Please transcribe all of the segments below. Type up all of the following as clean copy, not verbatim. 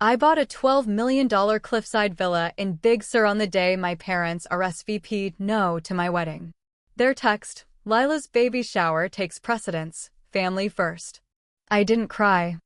I bought a $12 million Cliffside villa in Big Sur on the day my parents RSVP'd no to my wedding. Their text, Lila's baby shower takes precedence, family first. I didn't cry.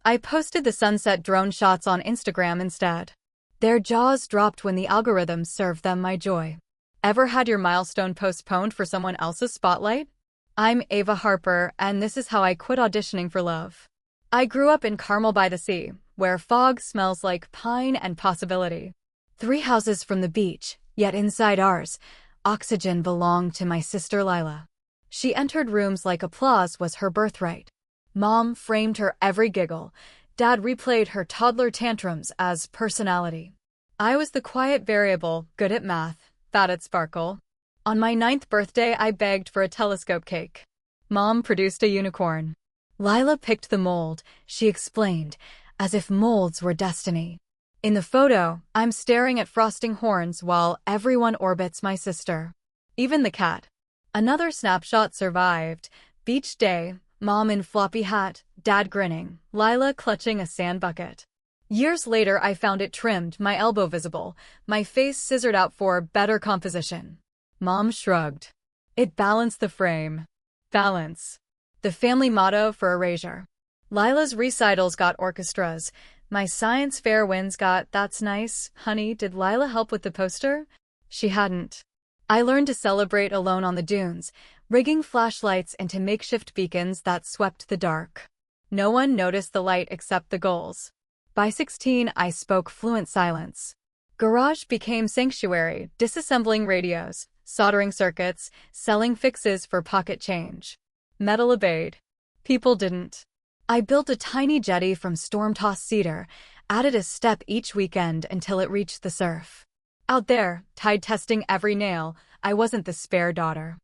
I posted the sunset drone shots on Instagram instead. Their jaws dropped when the algorithm served them my joy. Ever had your milestone postponed for someone else's spotlight? I'm Ava Harper, and this is how I quit auditioning for love. I grew up in Carmel by the Sea, where fog smells like pine and possibility. 3 houses from the beach, yet inside ours, oxygen belonged to my sister Lila. She entered rooms like applause was her birthright. Mom framed her every giggle. Dad replayed her toddler tantrums as personality. I was the quiet variable, good at math, bad at sparkle. On my 9th birthday, I begged for a telescope cake. Mom produced a unicorn. Lila picked the mold, she explained, as if molds were destiny. In the photo, I'm staring at frosting horns while everyone orbits my sister. Even the cat. Another snapshot survived. Beach day, Mom in floppy hat, Dad grinning, Lila clutching a sand bucket. Years later, I found it trimmed, my elbow visible, my face scissored out for better composition. Mom shrugged. It balanced the frame. Balance. The family motto for erasure. Lila's recitals got orchestras. My science fair wins got, that's nice, honey. Did Lila help with the poster? She hadn't. I learned to celebrate alone on the dunes, rigging flashlights into makeshift beacons that swept the dark. No one noticed the light except the gulls. By 16, I spoke fluent silence. Garage became sanctuary, disassembling radios, soldering circuits, selling fixes for pocket change. Metal obeyed. People didn't. I built a tiny jetty from storm-tossed cedar, added a step each weekend until it reached the surf. Out there, tide testing every nail, I wasn't the spare daughter.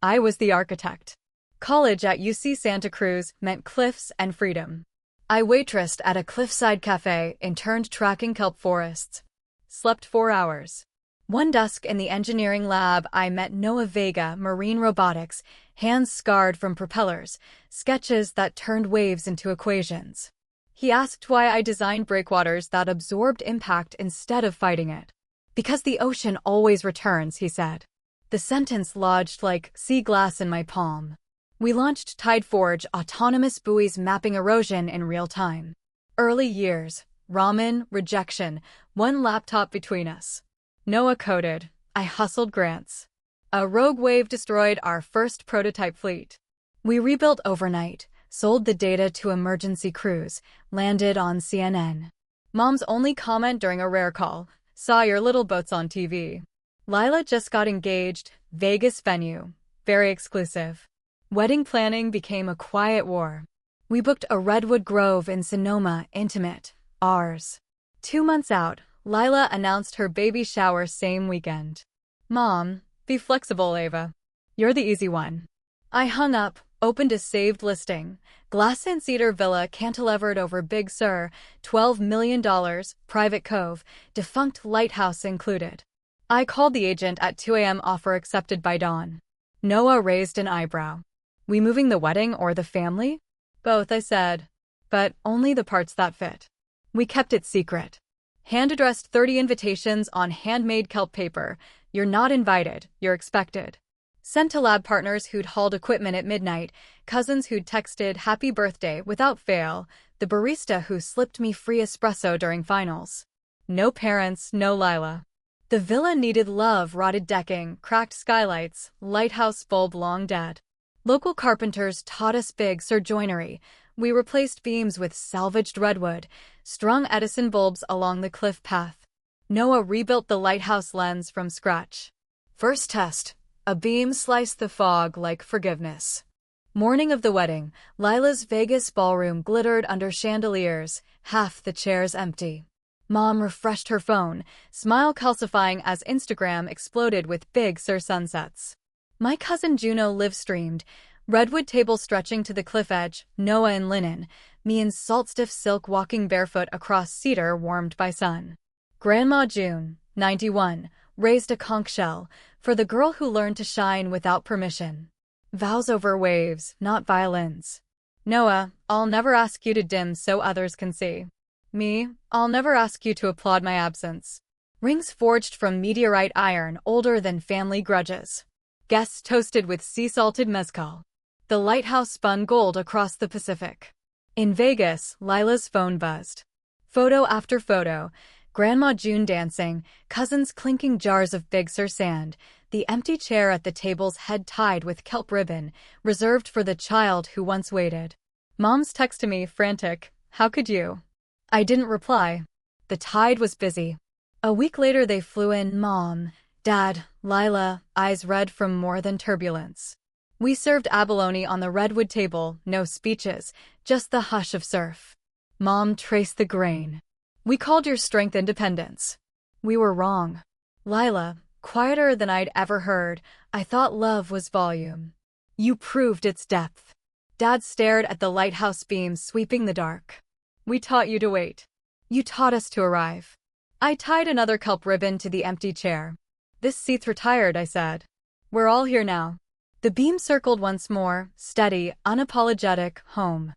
I was the architect. College at UC Santa Cruz meant cliffs and freedom. I waitressed at a cliffside cafe, interned tracking kelp forests. Slept 4 hours. One dusk in the engineering lab, I met Noah Vega, marine robotics, hands scarred from propellers, sketches that turned waves into equations. He asked why I designed breakwaters that absorbed impact instead of fighting it. Because the ocean always returns, he said. The sentence lodged like sea glass in my palm. We launched Tideforge, autonomous buoys mapping erosion in real time. Early years, ramen, rejection, 1 laptop between us. Noah coded. I hustled grants. A rogue wave destroyed our first prototype fleet. We rebuilt overnight, sold the data to emergency crews, landed on CNN. Mom's only comment during a rare call, saw your little boats on TV. Lila just got engaged, Vegas venue, very exclusive. Wedding planning became a quiet war. We booked a redwood grove in Sonoma, intimate, ours. 2 months out, Lila announced her baby shower same weekend. Mom, be flexible, Ava. You're the easy one. I hung up, opened a saved listing. Glass and cedar villa cantilevered over Big Sur, $12 million, private cove, defunct lighthouse included. I called the agent at 2 a.m. offer accepted by dawn. Noah raised an eyebrow. We moving the wedding or the family? Both, I said. But only the parts that fit. We kept it secret. Hand-addressed 30 invitations on handmade kelp paper. You're not invited, you're expected. Sent to lab partners who'd hauled equipment at midnight, cousins who'd texted happy birthday without fail, the barista who slipped me free espresso during finals. No parents, no Lila. The villa needed love, rotted decking, cracked skylights, lighthouse bulb long dead. Local carpenters taught us Big Sur joinery. We replaced beams with salvaged redwood, strung Edison bulbs along the cliff path. Noah rebuilt the lighthouse lens from scratch. First test. A beam sliced the fog like forgiveness. Morning of the wedding, Lila's Vegas ballroom glittered under chandeliers, half the chairs empty. Mom refreshed her phone, smile calcifying as Instagram exploded with Big Sur sunsets. My cousin Juno live-streamed, redwood table stretching to the cliff edge, Noah in linen, me in salt-stiff silk walking barefoot across cedar warmed by sun. Grandma June, 91, raised a conch shell for the girl who learned to shine without permission. Vows over waves, not violins. Noah, I'll never ask you to dim so others can see. Me, I'll never ask you to applaud my absence. Rings forged from meteorite iron older than family grudges. Guests toasted with sea-salted mezcal. The lighthouse spun gold across the Pacific. In Vegas, Lila's phone buzzed. Photo after photo, Grandma June dancing, cousins clinking jars of Big Sur sand, the empty chair at the table's head tied with kelp ribbon, reserved for the child who once waited. Mom's text to me, frantic, "How could you?" I didn't reply. The tide was busy. A week later they flew in, Mom, Dad, Lila, eyes red from more than turbulence. We served abalone on the redwood table, no speeches, just the hush of surf. Mom traced the grain. "We called your strength independence. We were wrong." Lila, quieter than I'd ever heard, "I thought love was volume. You proved its depth." Dad stared at the lighthouse beams sweeping the dark. "We taught you to wait. You taught us to arrive." I tied another kelp ribbon to the empty chair. "This seat's retired," I said. "We're all here now." The beam circled once more, steady, unapologetic, home.